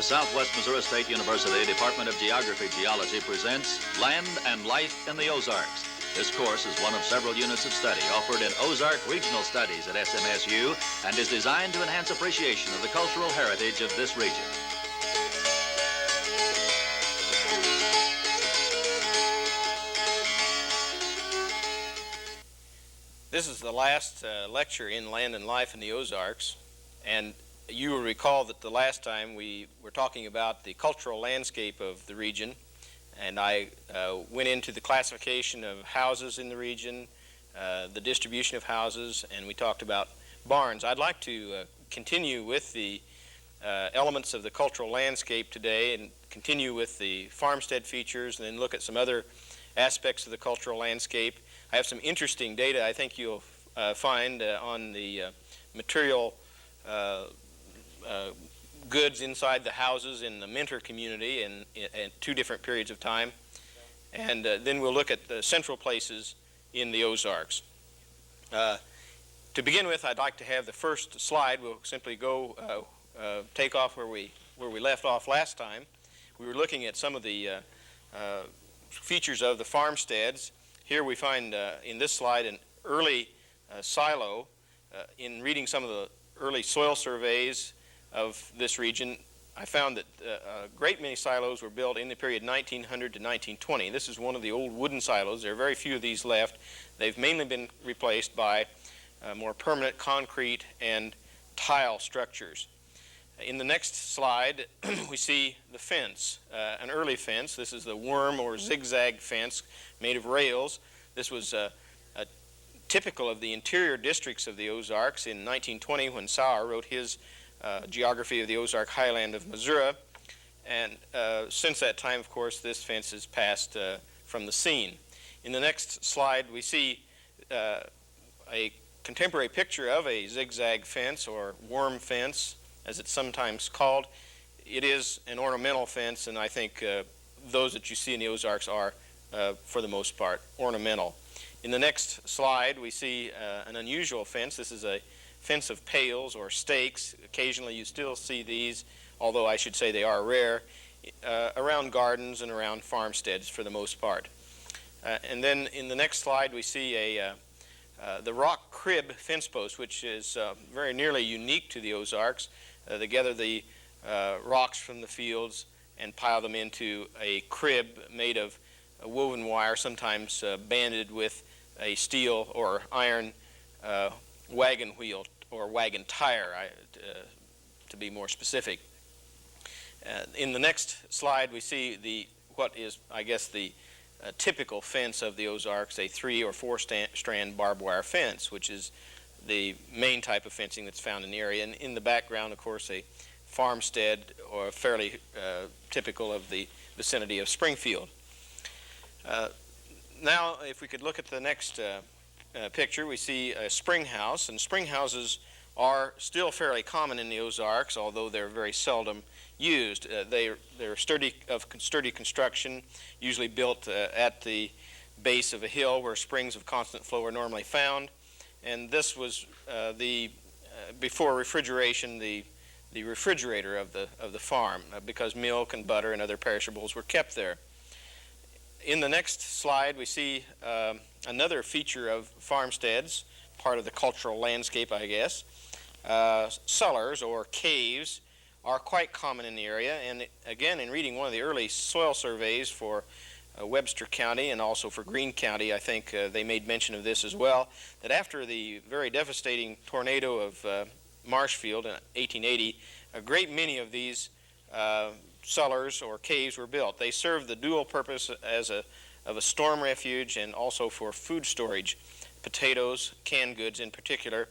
Southwest Missouri State University Department of Geography-Geology presents Land and Life in the Ozarks. This course is one of several units of study offered in Ozark Regional Studies at SMSU and is designed to enhance appreciation of the cultural heritage of this region. This is the last lecture in Land and Life in the Ozarks, and you will recall that the last time we were talking about the cultural landscape of the region, and I went into the classification of houses in the region, the distribution of houses, and we talked about barns. I'd like to continue with the elements of the cultural landscape today and continue with the farmstead features and then look at some other aspects of the cultural landscape. I have some interesting data I think you'll find on the material goods inside the houses in the Mentor community in two different periods of time. And then we'll look at the central places in the Ozarks. To begin with, I'd like to have the first slide. We'll simply go take off where we left off last time. We were looking at some of the features of the farmsteads. Here we find in this slide an early silo. In reading some of the early soil surveys of this region, I found that a great many silos were built in the period 1900 to 1920. This is one of the old wooden silos. There are very few of these left. They've mainly been replaced by more permanent concrete and tile structures. In the next slide, we see the fence, an early fence. This is the worm or zigzag fence made of rails. This was typical of the interior districts of the Ozarks in 1920 when Sauer wrote his Geography of the Ozark Highland of Missouri. And since that time, of course, this fence has passed from the scene. In the next slide, we see a contemporary picture of a zigzag fence or worm fence, as it's sometimes called. It is an ornamental fence, and I think those that you see in the Ozarks are, for the most part, ornamental. In the next slide, we see an unusual fence. This is a fence of pales or stakes. Occasionally you still see these, although I should say they are rare, around gardens and around farmsteads for the most part. And then in the next slide, we see the rock crib fence post, which is very nearly unique to the Ozarks. They gather the rocks from the fields and pile them into a crib made of woven wire, sometimes banded with a steel or iron wagon wheel or wagon tire, to be more specific. In the next slide, we see what is, I guess, the typical fence of the Ozarks, a 3 or 4 strand barbed wire fence, which is the main type of fencing that's found in the area. And in the background, of course, a farmstead, or fairly typical of the vicinity of Springfield. Now, if we could look at the next picture, we see a spring house, and spring houses are still fairly common in the Ozarks, although they're very seldom used. They're sturdy construction, usually built at the base of a hill where springs of constant flow are normally found. And this was before refrigeration, the refrigerator of the farm, because milk and butter and other perishables were kept there. In the next slide, we see another feature of farmsteads, part of the cultural landscape, I guess. Cellars or caves are quite common in the area, and again, in reading one of the early soil surveys for Webster County and also for Greene County, I think they made mention of this as well, that after the very devastating tornado of Marshfield in 1880, a great many of these cellars or caves were built. They served the dual purpose of a storm refuge and also for food storage, potatoes, canned goods in particular,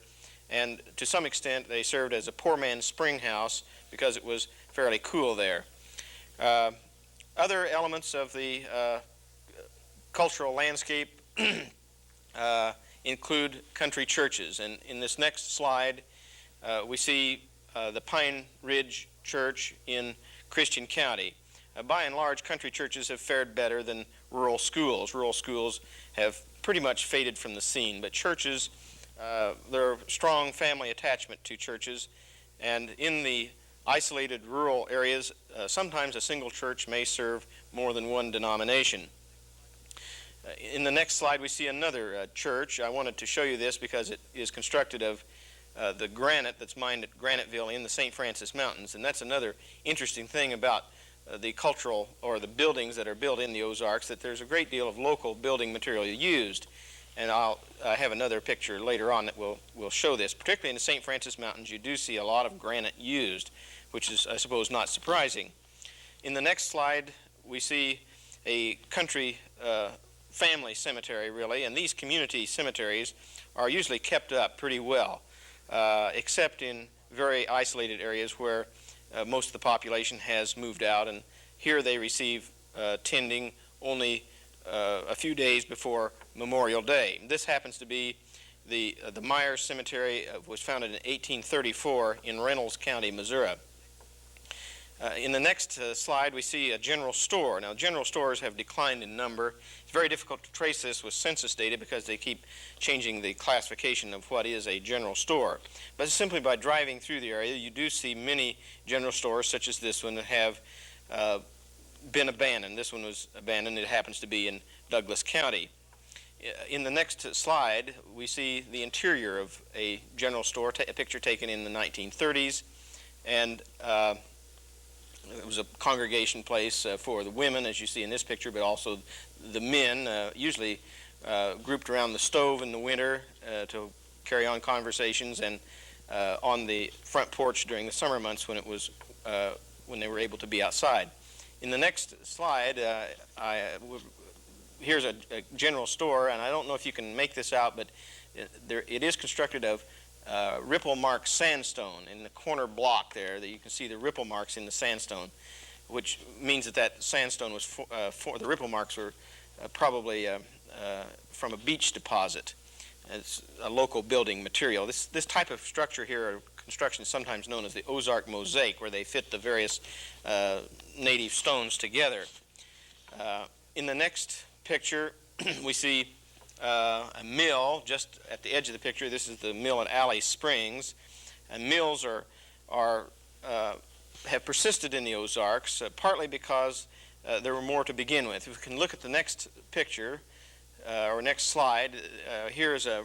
and to some extent they served as a poor man's spring house because it was fairly cool there. Other elements of the cultural landscape include country churches, and in this next slide we see the Pine Ridge Church in Christian County. By and large, country churches have fared better than rural schools. Rural schools have pretty much faded from the scene, but churches, there are strong family attachment to churches, and in the isolated rural areas, sometimes a single church may serve more than one denomination. In the next slide, we see another church. I wanted to show you this because it is constructed of the granite that's mined at Graniteville in the St. Francis Mountains. And that's another interesting thing about the cultural or the buildings that are built in the Ozarks, that there's a great deal of local building material used. And I'll have another picture later on that will show this. Particularly in the St. Francis Mountains, you do see a lot of granite used, which is, I suppose, not surprising. In the next slide, we see a country family cemetery, really, and these community cemeteries are usually kept up pretty well, except in very isolated areas where most of the population has moved out, and here they receive tending only a few days before Memorial Day. This happens to be the Myers Cemetery, was founded in 1834 in Reynolds County, Missouri. In the next slide, we see a general store. Now, general stores have declined in number. It's very difficult to trace this with census data because they keep changing the classification of what is a general store. But simply by driving through the area, you do see many general stores, such as this one, that have been abandoned. This one was abandoned. It happens to be in Douglas County. In the next slide, we see the interior of a general store, a picture taken in the 1930s. And it was a congregation place for the women, as you see in this picture, but also the men, usually grouped around the stove in the winter to carry on conversations, and on the front porch during the summer months when it was when they were able to be outside. In the next slide, here's a general store, and I don't know if you can make this out, but it is constructed of ripple mark sandstone. In the corner block there, that you can see the ripple marks in the sandstone, which means that sandstone was the ripple marks were probably from a beach deposit. It's a local building material. This type of structure here, or construction, is sometimes known as the Ozark mosaic, where they fit the various native stones together. In the next picture, we see a mill just at the edge of the picture. This is the mill at Alley Springs. And mills have persisted in the Ozarks, partly because there were more to begin with. If we can look at the next picture, or next slide, here is a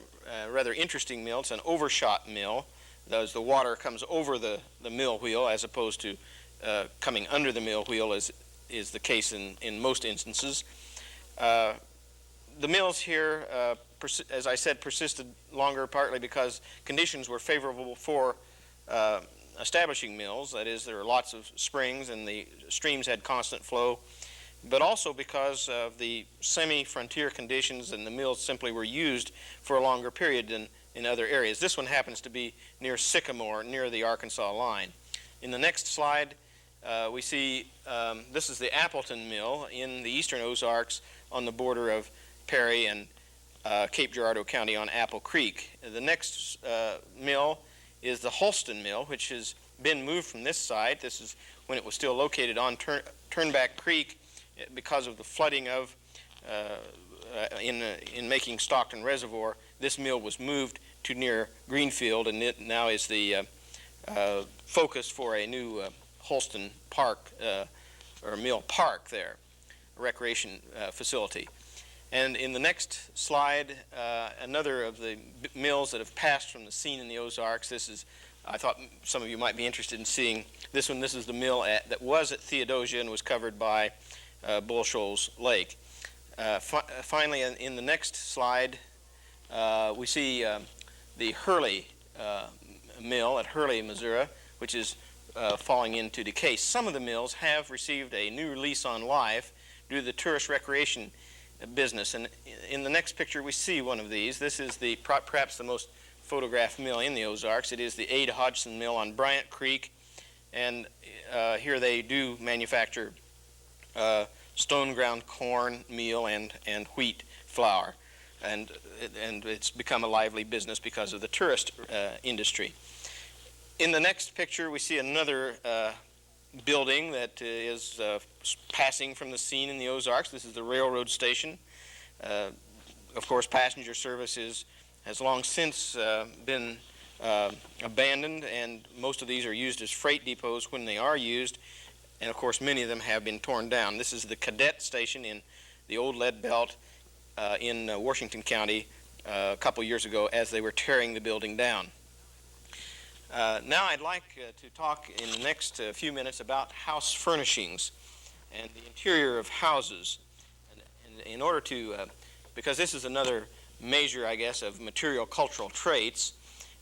rather interesting mill. It's an overshot mill. Thus, the water comes over the mill wheel as opposed to coming under the mill wheel, as is the case in most instances. The mills here, as I said, persisted longer, partly because conditions were favorable for establishing mills. That is, there were lots of springs and the streams had constant flow, but also because of the semi-frontier conditions, and the mills simply were used for a longer period than in other areas. This one happens to be near Sycamore, near the Arkansas line. In the next slide, we see this is the Appleton Mill in the eastern Ozarks on the border of Perry and Cape Girardeau County on Apple Creek. The next mill is the Holston Mill, which has been moved from this site. This is when it was still located on Turnback Creek. Because of the flooding of in making Stockton Reservoir, this mill was moved to near Greenfield, and it now is the focus for a new Holston Park or mill park there, a recreation facility. And in the next slide, another of the mills that have passed from the scene in the Ozarks. This is, I thought some of you might be interested in seeing this one. This is the mill that was at Theodosia and was covered by Bull Shoals Lake. Finally, in the next slide, we see the Hurley mill at Hurley, Missouri, which is falling into decay. Some of the mills have received a new lease on life due to the tourist recreation business. And in the next picture, we see one of these. This is perhaps the most photographed mill in the Ozarks. It is the Aid Hodgson Mill on Bryant Creek, and here they do manufacture stone ground corn meal and wheat flour, and it's become a lively business because of the tourist industry. In the next picture, we see another building that is passing from the scene in the Ozarks. This is the railroad station. Of course, passenger service has long since been abandoned, and most of these are used as freight depots when they are used, and of course many of them have been torn down. This is the cadet station in the old lead belt in Washington County a couple years ago as they were tearing the building down. Now I'd like to talk in the next few minutes about house furnishings and the interior of houses. And in order to, because this is another measure, I guess, of material cultural traits,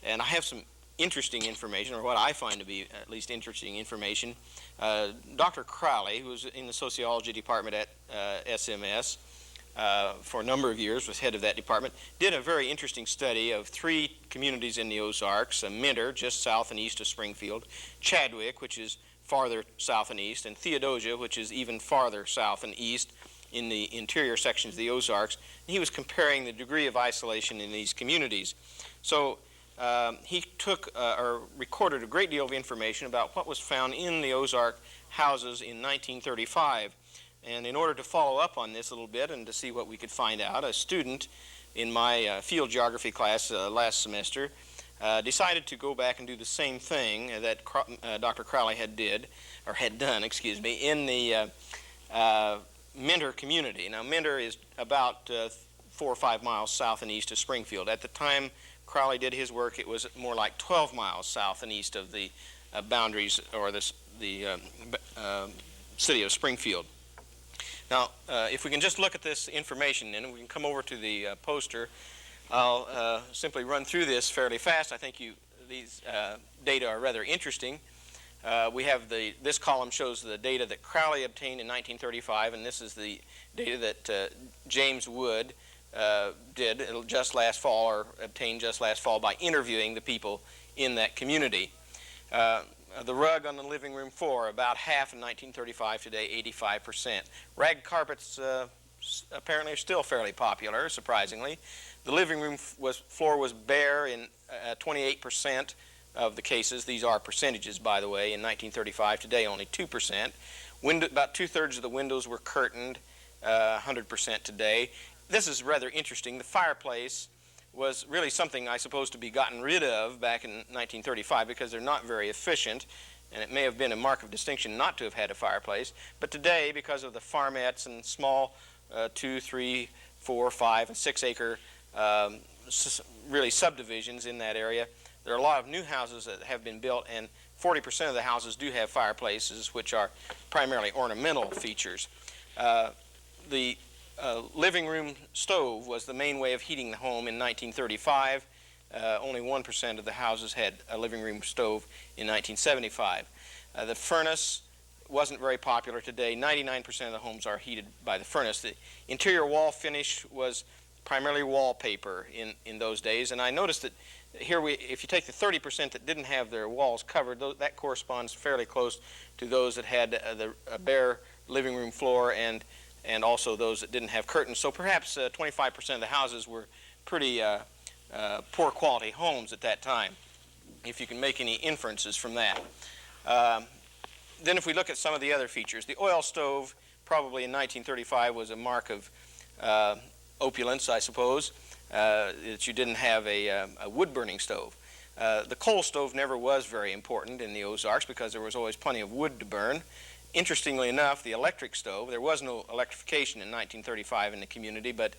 and I have some interesting information, or what I find to be at least interesting information. Dr. Crowley, who was in the sociology department at SMS for a number of years, was head of that department, did a very interesting study of 3 communities in the Ozarks: Minter, just south and east of Springfield; Chadwick, which is farther south and east; and Theodosia, which is even farther south and east in the interior sections of the Ozarks. And he was comparing the degree of isolation in these communities. So he took or recorded a great deal of information about what was found in the Ozark houses in 1935. And in order to follow up on this a little bit and to see what we could find out, a student in my field geography class last semester decided to go back and do the same thing that Dr. Crowley had done, in the Minter community. Now, Minter is about 4 or 5 miles south and east of Springfield. At the time Crowley did his work, it was more like 12 miles south and east of the boundaries, or the city of Springfield. Now, if we can just look at this information, and we can come over to the poster, I'll simply run through this fairly fast. I think these data are rather interesting. We have this column shows the data that Crowley obtained in 1935, and this is the data that James Wood did just last fall, or obtained just last fall by interviewing the people in that community. The rug on the living room floor, about half in 1935, today 85%. Rag carpets apparently are still fairly popular, surprisingly. The living room floor was bare in 28% of the cases. These are percentages, by the way. In 1935, today only 2%. About 2/3 of the windows were curtained, 100% today. This is rather interesting. The fireplace was really something I suppose to be gotten rid of back in 1935 because they're not very efficient, and it may have been a mark of distinction not to have had a fireplace. But today, because of the farmettes and small 2, 3, 4, 5, and 6 acre really subdivisions in that area, there are a lot of new houses that have been built, and 40% of the houses do have fireplaces, which are primarily ornamental features. The living room stove was the main way of heating the home in 1935. Only 1% of the houses had a living room stove in 1975. The furnace wasn't very popular today. 99% of the homes are heated by the furnace. The interior wall finish was primarily wallpaper in those days, and I noticed that here if you take the 30% that didn't have their walls covered, that corresponds fairly close to those that had a bare living room floor, and also those that didn't have curtains. So perhaps 25% of the houses were pretty poor quality homes at that time, if you can make any inferences from that. Then if we look at some of the other features, the oil stove probably in 1935 was a mark of opulence, I suppose, that you didn't have a wood-burning stove. The coal stove never was very important in the Ozarks because there was always plenty of wood to burn. Interestingly enough, the electric stove, there was no electrification in 1935 in the community, but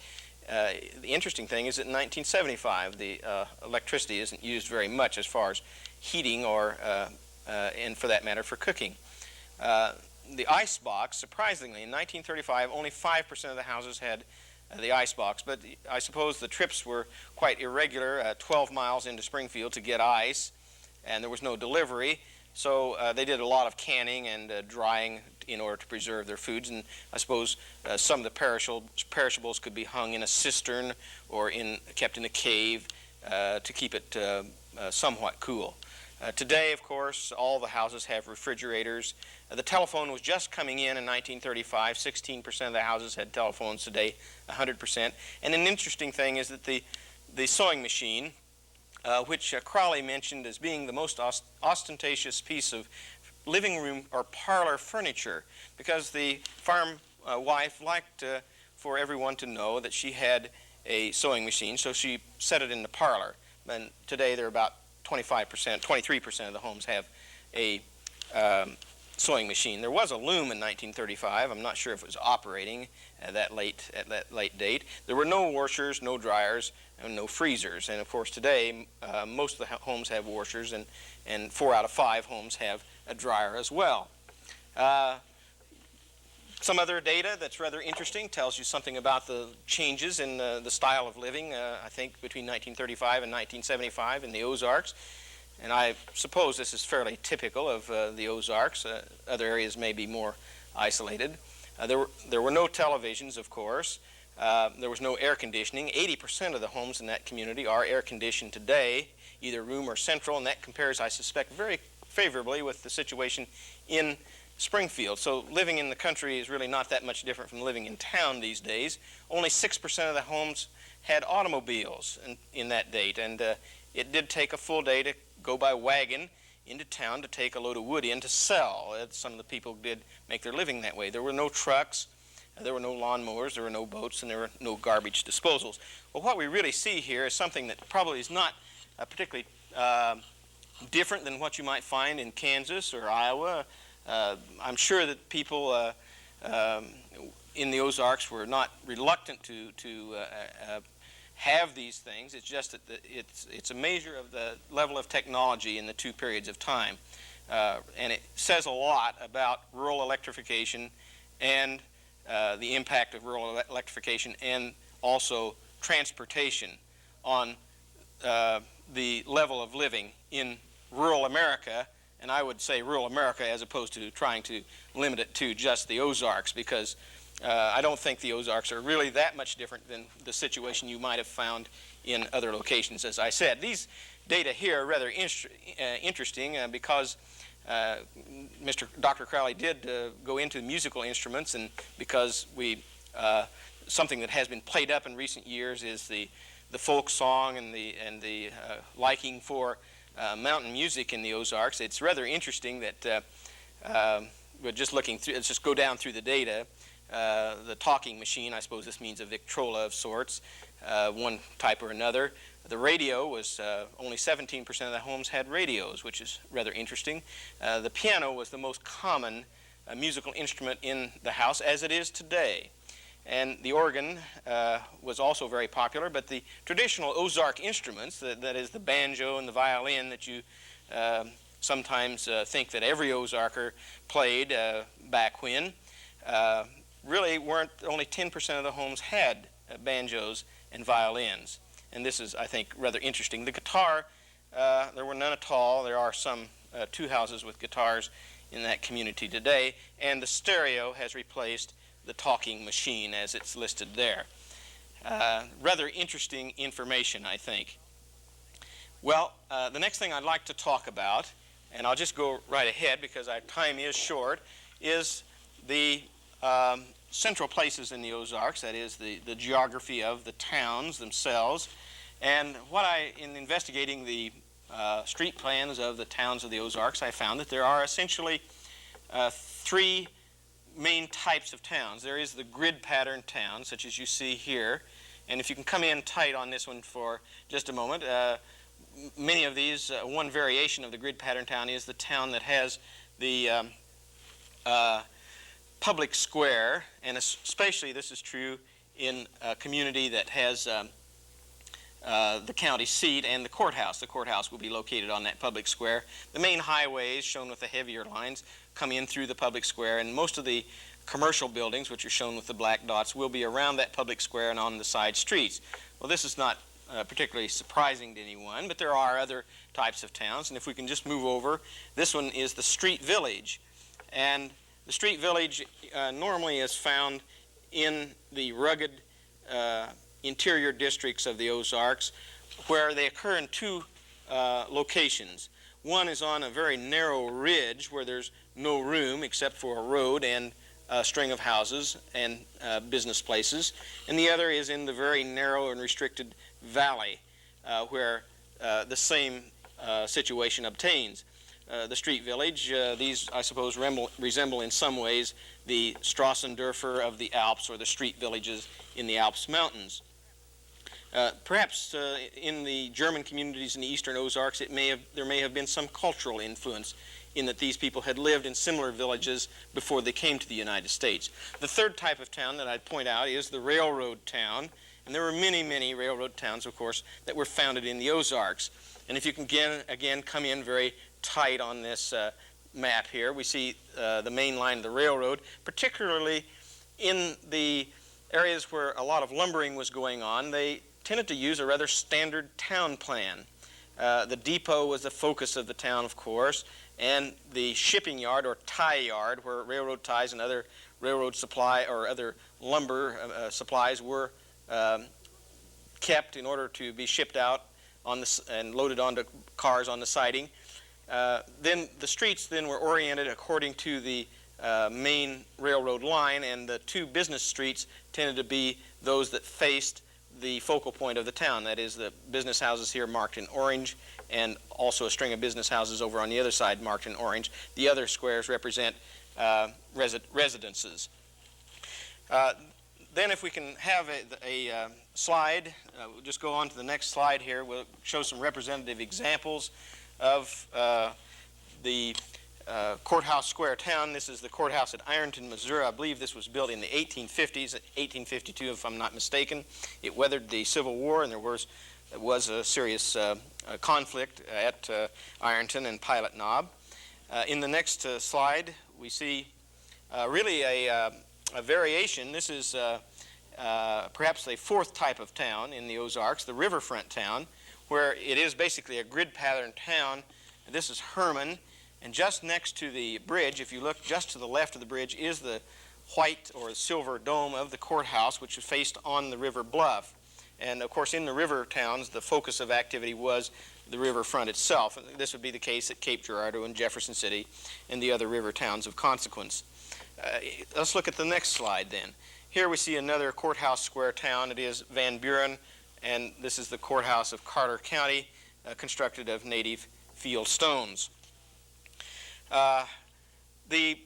the interesting thing is that in 1975, the electricity isn't used very much as far as heating or, and for that matter, for cooking. The ice box, surprisingly, in 1935, only 5% of the houses had the ice box, but I suppose the trips were quite irregular, 12 miles into Springfield to get ice, and there was no delivery. So they did a lot of canning and drying in order to preserve their foods, and I suppose some of the perishables could be hung in a cistern or kept in a cave to keep it somewhat cool. Today, of course, all the houses have refrigerators. The telephone was just coming in 1935. 16% of the houses had telephones. Today, 100%. And an interesting thing is that the sewing machine, which Crowley mentioned as being the most ostentatious piece of living room or parlor furniture, because the farm wife liked for everyone to know that she had a sewing machine, so she set it in the parlor. And today there are about 25%, 23% of the homes have a sewing machine. There was a loom in 1935. I'm not sure if it was operating at that late date. There were no washers, no dryers, and no freezers. And of course today most of the homes have washers, and 4 out of 5 homes have a dryer as well. Some other data that's rather interesting tells you something about the changes in the style of living, I think, between 1935 and 1975 in the Ozarks. And I suppose this is fairly typical of the Ozarks. Other areas may be more isolated. There were no televisions, of course. There was no air conditioning. 80% of the homes in that community are air conditioned today, either room or central, and that compares, I suspect, very favorably with the situation in Springfield. So living in the country is really not that much different from living in town these days. Only 6% of the homes had automobiles in that date, and it did take a full day to go by wagon into town to take a load of wood in to sell. Some of the people did make their living that way. There were no trucks, there were no lawnmowers, there were no boats, and there were no garbage disposals. Well, what we really see here is something that probably is not particularly different than what you might find in Kansas or Iowa. I'm sure that people in the Ozarks were not reluctant to have these things. It's just that it's a measure of the level of technology in the two periods of time. And it says a lot about rural electrification and the impact of rural electrification and also transportation on the level of living in rural America. And I would say rural America as opposed to trying to limit it to just the Ozarks, because I don't think the Ozarks are really that much different than the situation you might have found in other locations. As I said, these data here are rather interesting because Dr. Crowley did go into musical instruments, and because something that has been played up in recent years is the folk song and the liking for mountain music in the Ozarks. It's rather interesting that we're just looking through. Let's just go down through the data. The talking machine, I suppose this means a Victrola of sorts, one type or another. The radio was only 17% of the homes had radios, which is rather interesting. The piano was the most common musical instrument in the house, as it is today. And the organ was also very popular, but the traditional Ozark instruments, that is the banjo and the violin that you sometimes think that every Ozarker played back when, really weren't. Only 10% of the homes had banjos and violins. And this is, I think, rather interesting. The guitar, there were none at all. There are some 2 houses with guitars in that community today, and the stereo has replaced the talking machine as it's listed there. Rather interesting information, I think. Well, the next thing I'd like to talk about, and I'll just go right ahead because our time is short, is the central places in the Ozarks, that is the geography of the towns themselves. And in investigating the street plans of the towns of the Ozarks, I found that there are essentially 3 main types of towns. There is the grid pattern town, such as you see here. And if you can come in tight on this one for just a moment, many of these, one variation of the grid pattern town is the town that has the public square, and especially this is true in a community that has the county seat and the courthouse. The courthouse will be located on that public square. The main highways, shown with the heavier lines, come in through the public square, and most of the commercial buildings, which are shown with the black dots, will be around that public square and on the side streets. Well, this is not particularly surprising to anyone, but there are other types of towns, and if we can just move over, this one is the street village. And the street village normally is found in the rugged interior districts of the Ozarks, where they occur in 2 locations. One is on a very narrow ridge where there's no room except for a road and a string of houses and business places, and the other is in the very narrow and restricted valley where the same situation obtains. The street village, these I suppose resemble in some ways the Strassendörfer of the Alps, or the street villages in the Alps mountains. Perhaps in the German communities in the eastern Ozarks, there may have been some cultural influence in that these people had lived in similar villages before they came to the United States. The third type of town that I'd point out is the railroad town. And there were many, many railroad towns, of course, that were founded in the Ozarks. And if you can again come in very tight on this map here, we see the main line of the railroad, particularly in the areas where a lot of lumbering was going on. They tended to use a rather standard town plan. The depot was the focus of the town, of course, and the shipping yard or tie yard, where railroad ties and other railroad supply or other lumber supplies were kept in order to be shipped out on and loaded onto cars on the siding. Then the streets then were oriented according to the main railroad line, and the two business streets tended to be those that faced the focal point of the town. That is, the business houses here marked in orange, and also a string of business houses over on the other side marked in orange. The other squares represent residences. Then if we can have a slide, we'll just go on to the next slide here. We'll show some representative examples of the Courthouse Square town. This is the courthouse at Ironton, Missouri. I believe this was built in the 1850s, 1852 if I'm not mistaken. It weathered the Civil War, and there was a serious conflict at Ironton and Pilot Knob. In the next slide, we see really a variation. This is perhaps a fourth type of town in the Ozarks, the riverfront town, where it is basically a grid pattern town. This is Herman, and just next to the bridge, if you look just to the left of the bridge, is the white or silver dome of the courthouse, which is faced on the river bluff. And of course, in the river towns, the focus of activity was the riverfront itself. And this would be the case at Cape Girardeau and Jefferson City and the other river towns of consequence. Let's look at the next slide then. Here we see another Courthouse Square town. It is Van Buren, and this is the courthouse of Carter County, constructed of native field stones. The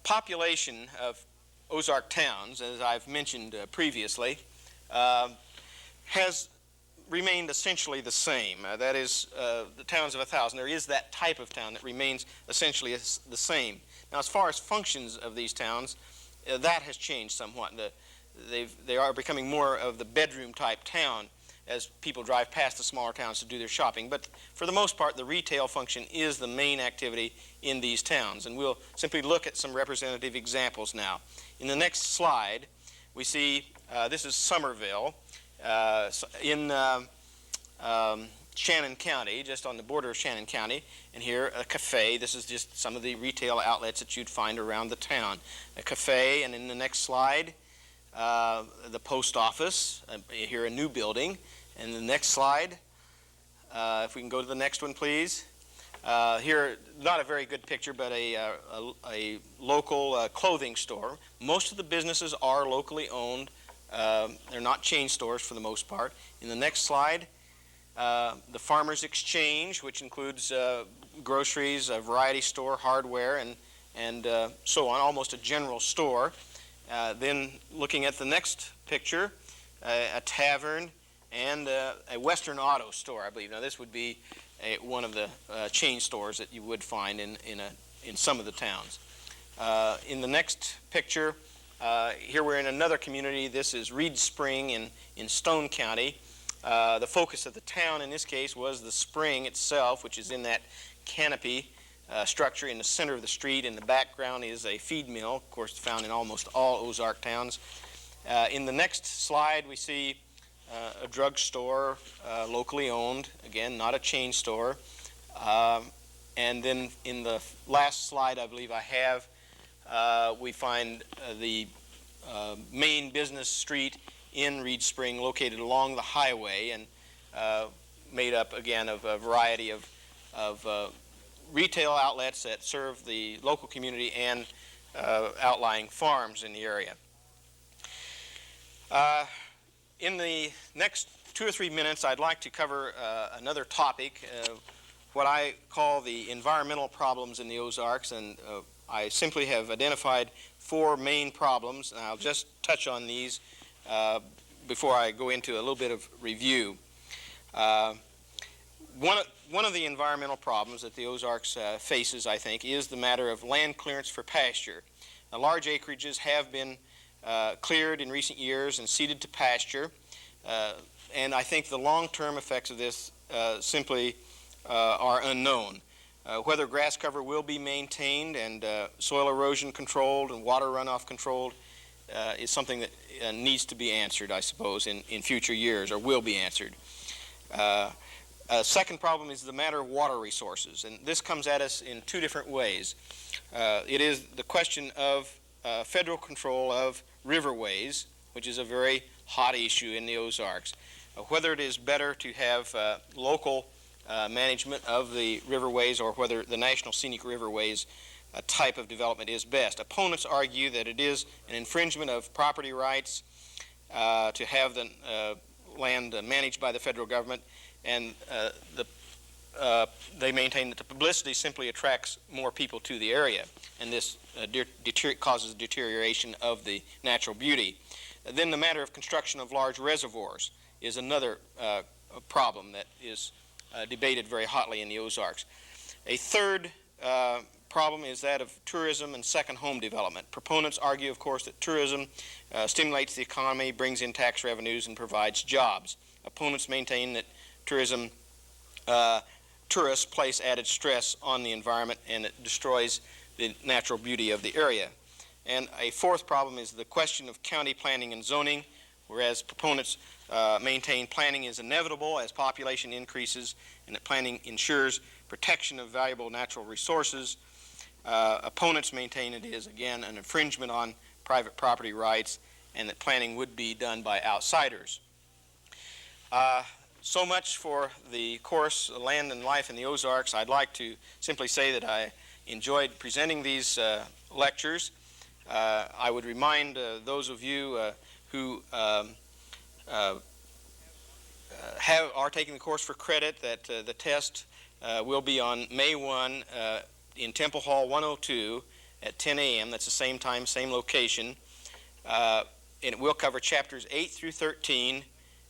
population of Ozark towns, as I've mentioned previously, has remained essentially the same. That is, the towns of 1,000. There is that type of town that remains essentially the same. Now, as far as functions of these towns, that has changed somewhat. They are becoming more of the bedroom type town as people drive past the smaller towns to do their shopping. But for the most part, the retail function is the main activity in these towns. And we'll simply look at some representative examples now. In the next slide, we see this is Somerville in Shannon County, just on the border of Shannon County. And here, a cafe. This is just some of the retail outlets that you'd find around the town. A cafe, and in the next slide, the post office. Here, a new building. And the next slide, if we can go to the next one, please. Here, not a very good picture, but a local clothing store. Most of the businesses are locally owned. They're not chain stores for the most part. In the next slide, the Farmers Exchange, which includes groceries, a variety store, hardware, and so on, almost a general store. Then looking at the next picture, a tavern and a Western Auto store, I believe. Now this would be one of the chain stores that you would find in some of the towns. In the next picture, here we're in another community. This is Reed Spring in Stone County. The focus of the town in this case was the spring itself, which is in that canopy structure in the center of the street. In the background is a feed mill, of course found in almost all Ozark towns. In the next slide we see a drugstore, locally owned, again not a chain store. And then in the last slide I believe I have, we find the main business street in Reed Spring, located along the highway and made up again of a variety of retail outlets that serve the local community and outlying farms in the area. In the next 2 or 3 minutes, I'd like to cover another topic, what I call the environmental problems in the Ozarks, and I simply have identified 4 main problems, and I'll just touch on these before I go into a little bit of review. One of the environmental problems that the Ozarks faces, I think, is the matter of land clearance for pasture. Now, large acreages have been cleared in recent years and ceded to pasture, and I think the long-term effects of this simply are unknown. Whether grass cover will be maintained and soil erosion controlled and water runoff controlled is something that needs to be answered, I suppose, in future years, or will be answered. A second problem is the matter of water resources, and this comes at us in two different ways. It is the question of federal control of riverways, which is a very hot issue in the Ozarks. Whether it is better to have local management of the riverways or whether the National Scenic Riverways type of development is best. Opponents argue that it is an infringement of property rights to have the land managed by the federal government, and they maintain that the publicity simply attracts more people to the area, and this causes deterioration of the natural beauty. Then the matter of construction of large reservoirs is another problem that is debated very hotly in the Ozarks. A third problem is that of tourism and second home development. Proponents argue, of course, that tourism stimulates the economy, brings in tax revenues, and provides jobs. Opponents maintain that tourists place added stress on the environment and it destroys the natural beauty of the area. And a fourth problem is the question of county planning and zoning, whereas proponents maintain planning is inevitable as population increases and that planning ensures protection of valuable natural resources. Opponents maintain it is, again, an infringement on private property rights and that planning would be done by outsiders. So much for the course, Land and Life in the Ozarks. I'd like to simply say that I enjoyed presenting these lectures. I would remind those of you who are taking the course for credit that the test will be on May 1 in Temple Hall 102 at 10 a.m. That's the same time, same location. And it will cover chapters 8 through 13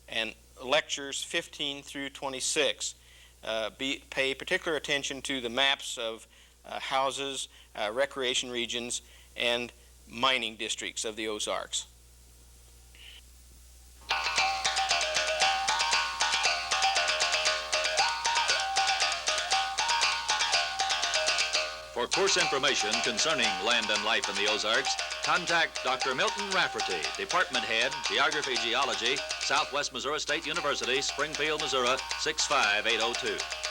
and lectures 15 through 26. Pay particular attention to the maps of houses, recreation regions, and mining districts of the Ozarks. For course information concerning land and life in the Ozarks, contact Dr. Milton Rafferty, Department Head, Geography Geology, Southwest Missouri State University, Springfield, Missouri, 65802.